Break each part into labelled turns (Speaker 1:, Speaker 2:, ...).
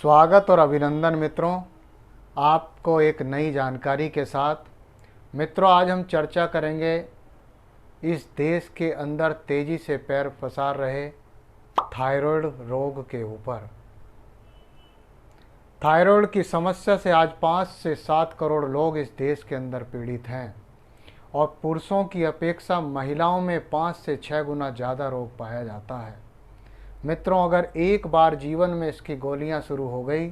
Speaker 1: स्वागत और अभिनंदन मित्रों, आपको एक नई जानकारी के साथ। मित्रों, आज हम चर्चा करेंगे इस देश के अंदर तेज़ी से पैर पसार रहे थायराइड रोग के ऊपर। थायराइड की समस्या से आज 5 से 7 करोड़ लोग इस देश के अंदर पीड़ित हैं और पुरुषों की अपेक्षा महिलाओं में 5 से 6 गुना ज़्यादा रोग पाया जाता है। मित्रों, अगर एक बार जीवन में इसकी गोलियां शुरू हो गई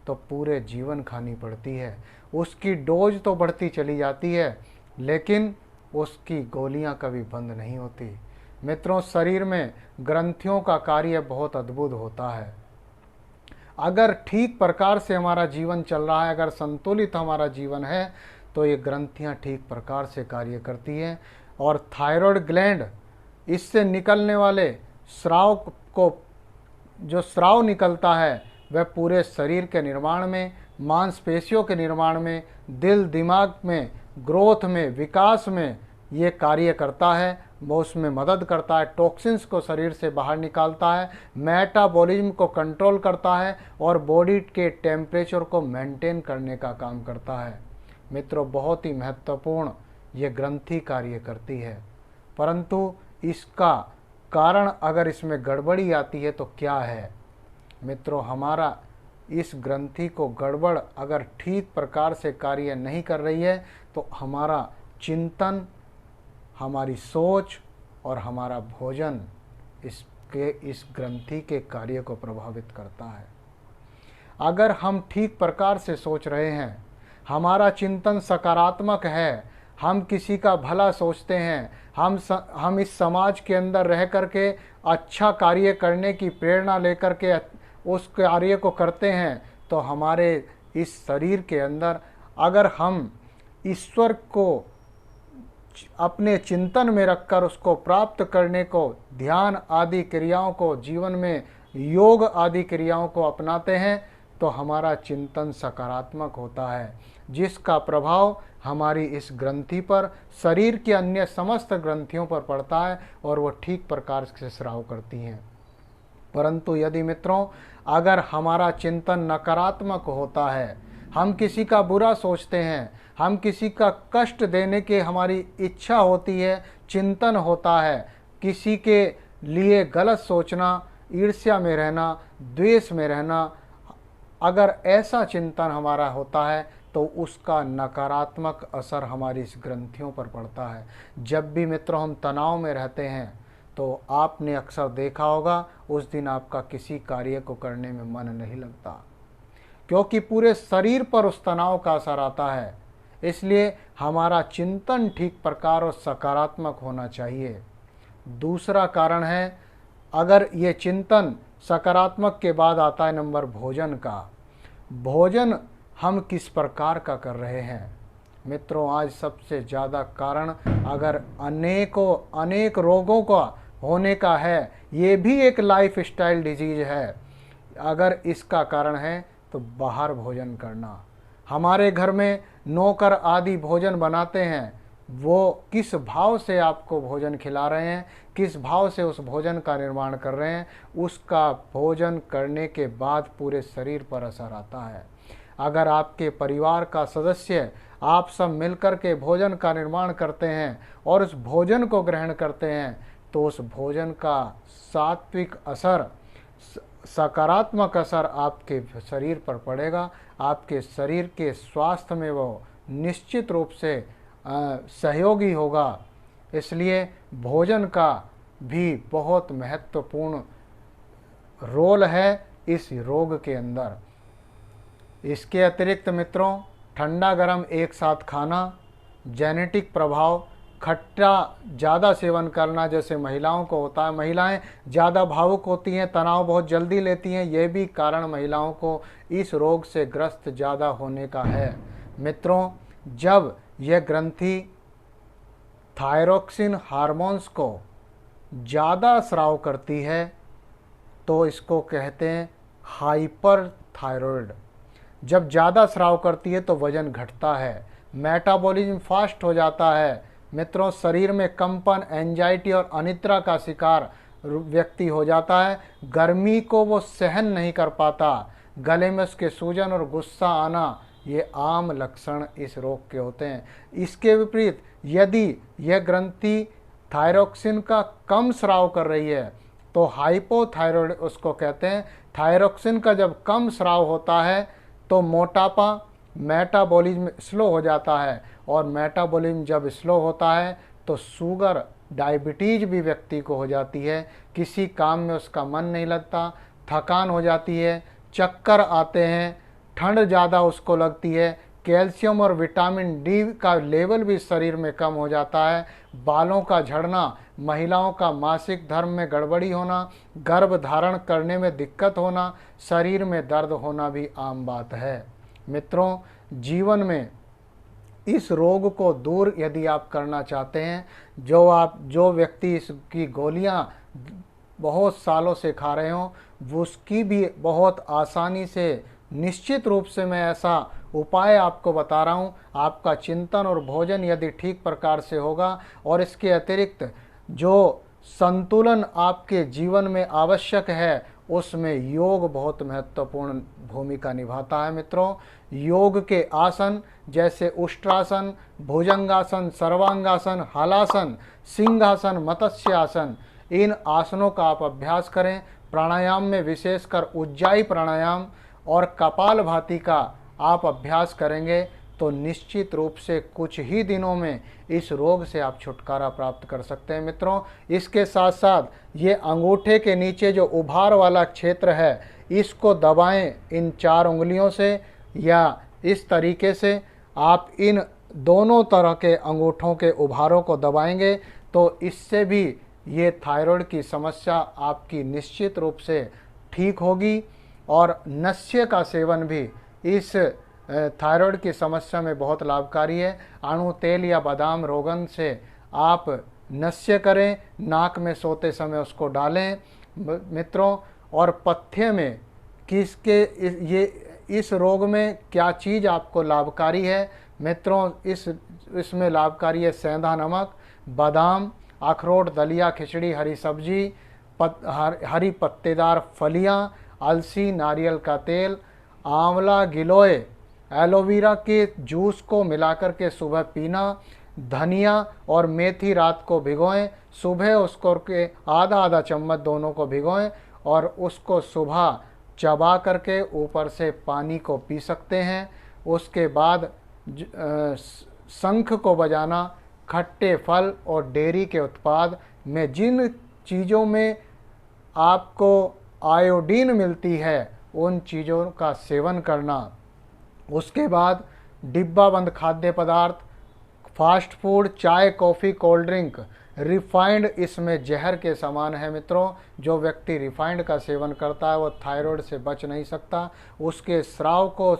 Speaker 1: तो पूरे जीवन खानी पड़ती है। उसकी डोज तो बढ़ती चली जाती है, लेकिन उसकी गोलियां कभी बंद नहीं होती। मित्रों, शरीर में ग्रंथियों का कार्य बहुत अद्भुत होता है। अगर ठीक प्रकार से हमारा जीवन चल रहा है, अगर संतुलित हमारा जीवन है, तो ये ग्रंथियां ठीक प्रकार से कार्य करती हैं और थायराइड ग्लैंड, इससे निकलने वाले स्राव को, जो स्राव निकलता है, वह पूरे शरीर के निर्माण में, मांसपेशियों के निर्माण में, दिल दिमाग में, ग्रोथ में, विकास में ये कार्य करता है। वो उसमें मदद करता है, टॉक्सिन्स को शरीर से बाहर निकालता है, मेटाबॉलिज्म को कंट्रोल करता है और बॉडी के टेम्परेचर को मेंटेन करने का काम करता है। मित्रों, बहुत ही महत्वपूर्ण ये ग्रंथि कार्य करती है, परंतु इसका कारण अगर इसमें गड़बड़ी आती है तो क्या है? मित्रों, हमारा इस ग्रंथि को गड़बड़ अगर ठीक प्रकार से कार्य नहीं कर रही है तो हमारा चिंतन, हमारी सोच और हमारा भोजन इस ग्रंथि के कार्य को प्रभावित करता है। अगर हम ठीक प्रकार से सोच रहे हैं, हमारा चिंतन सकारात्मक है, हम किसी का भला सोचते हैं, हम इस समाज के अंदर रह करके अच्छा कार्य करने की प्रेरणा लेकर के उस कार्य को करते हैं, तो हमारे इस शरीर के अंदर अगर हम ईश्वर को अपने चिंतन में रखकर उसको प्राप्त करने को, ध्यान आदि क्रियाओं को, जीवन में योग आदि क्रियाओं को अपनाते हैं, तो हमारा चिंतन सकारात्मक होता है, जिसका प्रभाव हमारी इस ग्रंथि पर, शरीर के अन्य समस्त ग्रंथियों पर पड़ता है और वो ठीक प्रकार से स्राव करती हैं। परंतु यदि मित्रों, अगर हमारा चिंतन नकारात्मक होता है, हम किसी का बुरा सोचते हैं, हम किसी का कष्ट देने की हमारी इच्छा होती है, चिंतन होता है, किसी के लिए गलत सोचना, ईर्ष्या में रहना, द्वेष में रहना, अगर ऐसा चिंतन हमारा होता है तो उसका नकारात्मक असर हमारी इस ग्रंथियों पर पड़ता है। जब भी मित्रों हम तनाव में रहते हैं तो आपने अक्सर देखा होगा उस दिन आपका किसी कार्य को करने में मन नहीं लगता, क्योंकि पूरे शरीर पर उस तनाव का असर आता है। इसलिए हमारा चिंतन ठीक प्रकार और सकारात्मक होना चाहिए। दूसरा कारण है, अगर ये चिंतन सकारात्मक के बाद आता है नंबर भोजन का। भोजन हम किस प्रकार का कर रहे हैं? मित्रों, आज सबसे ज़्यादा कारण अगर अनेक रोगों का होने का है, ये भी एक लाइफ स्टाइल डिजीज है। अगर इसका कारण है तो बाहर भोजन करना। हमारे घर में नौकर आदि भोजन बनाते हैं, वो किस भाव से आपको भोजन खिला रहे हैं, किस भाव से उस भोजन का निर्माण कर रहे हैं, उसका भोजन करने के बाद पूरे शरीर पर असर आता है। अगर आपके परिवार का सदस्य, आप सब मिलकर के भोजन का निर्माण करते हैं और उस भोजन को ग्रहण करते हैं, तो उस भोजन का सात्विक असर, सकारात्मक असर आपके शरीर पर पड़ेगा। आपके शरीर के स्वास्थ्य में वो निश्चित रूप से सहयोगी होगा। इसलिए भोजन का भी बहुत महत्वपूर्ण रोल है इस रोग के अंदर। इसके अतिरिक्त मित्रों, ठंडा गर्म एक साथ खाना, जेनेटिक प्रभाव, खट्टा ज़्यादा सेवन करना जैसे महिलाओं को होता है, महिलाएं ज़्यादा भावुक होती हैं, तनाव बहुत जल्दी लेती हैं, ये भी कारण महिलाओं को इस रोग से ग्रस्त ज़्यादा होने का है। मित्रों, जब यह ग्रंथि थायरोक्सिन हार्मोन्स को ज़्यादा स्राव करती है तो इसको कहते हैं हाइपर थायराइड। जब ज़्यादा स्राव करती है तो वज़न घटता है, मेटाबॉलिज्म फास्ट हो जाता है। मित्रों, शरीर में कंपन, एंजाइटी और अनिद्रा का शिकार व्यक्ति हो जाता है। गर्मी को वो सहन नहीं कर पाता, गले में उसके सूजन और गुस्सा आना, ये आम लक्षण इस रोग के होते हैं। इसके विपरीत यदि यह ग्रंथि थायरोक्सिन का कम स्राव कर रही है तो हाइपोथायरॉयड उसको कहते हैं। थायरोक्सिन का जब कम स्राव होता है तो मोटापा, मेटाबॉलिज्म स्लो हो जाता है, और मेटाबॉलिज्म जब स्लो होता है तो शुगर, डायबिटीज भी व्यक्ति को हो जाती है। किसी काम में उसका मन नहीं लगता, थकान हो जाती है, चक्कर आते हैं, ठंड ज़्यादा उसको लगती है, कैल्शियम और विटामिन डी का लेवल भी शरीर में कम हो जाता है, बालों का झड़ना, महिलाओं का मासिक धर्म में गड़बड़ी होना, गर्भ धारण करने में दिक्कत होना, शरीर में दर्द होना भी आम बात है। मित्रों, जीवन में इस रोग को दूर यदि आप करना चाहते हैं, जो व्यक्ति इसकी गोलियां बहुत सालों से खा रहे हों, वो उसकी भी बहुत आसानी से, निश्चित रूप से मैं ऐसा उपाय आपको बता रहा हूं। आपका चिंतन और भोजन यदि ठीक प्रकार से होगा और इसके अतिरिक्त जो संतुलन आपके जीवन में आवश्यक है, उसमें योग बहुत महत्वपूर्ण भूमिका निभाता है। मित्रों, योग के आसन जैसे उष्ट्रासन, भुजंगासन, सर्वांगासन, हलासन, सिंहासन, मत्स्य आसन, इन आसनों का आप अभ्यास करें। प्राणायाम में विशेषकर उज्जाई प्राणायाम और कपालभाति का आप अभ्यास करेंगे तो निश्चित रूप से कुछ ही दिनों में इस रोग से आप छुटकारा प्राप्त कर सकते हैं। मित्रों, इसके साथ साथ ये अंगूठे के नीचे जो उभार वाला क्षेत्र है, इसको दबाएं इन 4 उंगलियों से, या इस तरीके से आप इन दोनों तरह के अंगूठों के उभारों को दबाएंगे तो इससे भी ये थायराइड की समस्या आपकी निश्चित रूप से ठीक होगी। और नस्य का सेवन भी इस थायराइड की समस्या में बहुत लाभकारी है। अणु तेल या बादाम रोगन से आप नस्य करें, नाक में सोते समय उसको डालें। मित्रों, और पथ्य में इस रोग में क्या चीज़ आपको लाभकारी है? मित्रों, इसमें लाभकारी है सेंधा नमक, बादाम, अखरोट, दलिया, खिचड़ी, हरी सब्जी, हरी पत्तेदार फलियाँ, अलसी, नारियल का तेल, आंवला, गिलोय, एलोवेरा के जूस को मिलाकर के सुबह पीना, धनिया और मेथी रात को भिगोएं, सुबह उसको के आधा चम्मच दोनों को भिगोएं और उसको सुबह चबा करके ऊपर से पानी को पी सकते हैं। उसके बाद शंख को बजाना, खट्टे फल और डेयरी के उत्पाद में जिन चीज़ों में आपको आयोडीन मिलती है उन चीज़ों का सेवन करना। उसके बाद डिब्बा बंद खाद्य पदार्थ, फास्ट फूड, चाय, कॉफ़ी, कोल्ड ड्रिंक, रिफाइंड इसमें जहर के समान है। मित्रों, जो व्यक्ति रिफाइंड का सेवन करता है वो थायराइड से बच नहीं सकता, उसके स्राव को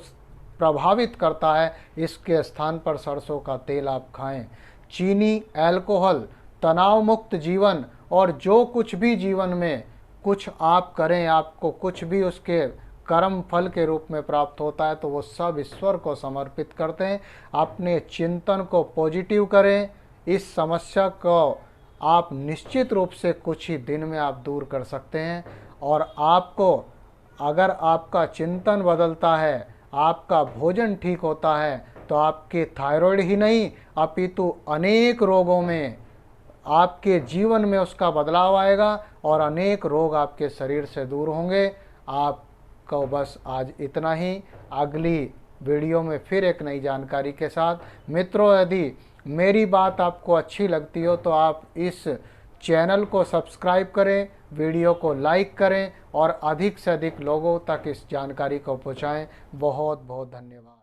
Speaker 1: प्रभावित करता है। इसके स्थान पर सरसों का तेल आप खाएं। चीनी, अल्कोहल, तनाव मुक्त जीवन और जो कुछ भी जीवन में कुछ आप करें, आपको कुछ भी उसके कर्म फल के रूप में प्राप्त होता है तो वो सब ईश्वर को समर्पित करते हैं। अपने चिंतन को पॉजिटिव करें। इस समस्या को आप निश्चित रूप से कुछ ही दिन में आप दूर कर सकते हैं। और आपको, अगर आपका चिंतन बदलता है, आपका भोजन ठीक होता है तो आपके थायराइड ही नहीं अपितु अनेक रोगों में आपके जीवन में उसका बदलाव आएगा और अनेक रोग आपके शरीर से दूर होंगे। आपको बस आज इतना ही। अगली वीडियो में फिर एक नई जानकारी के साथ। मित्रों, यदि मेरी बात आपको अच्छी लगती हो तो आप इस चैनल को सब्सक्राइब करें, वीडियो को लाइक करें और अधिक से अधिक लोगों तक इस जानकारी को पहुंचाएं। बहुत बहुत धन्यवाद।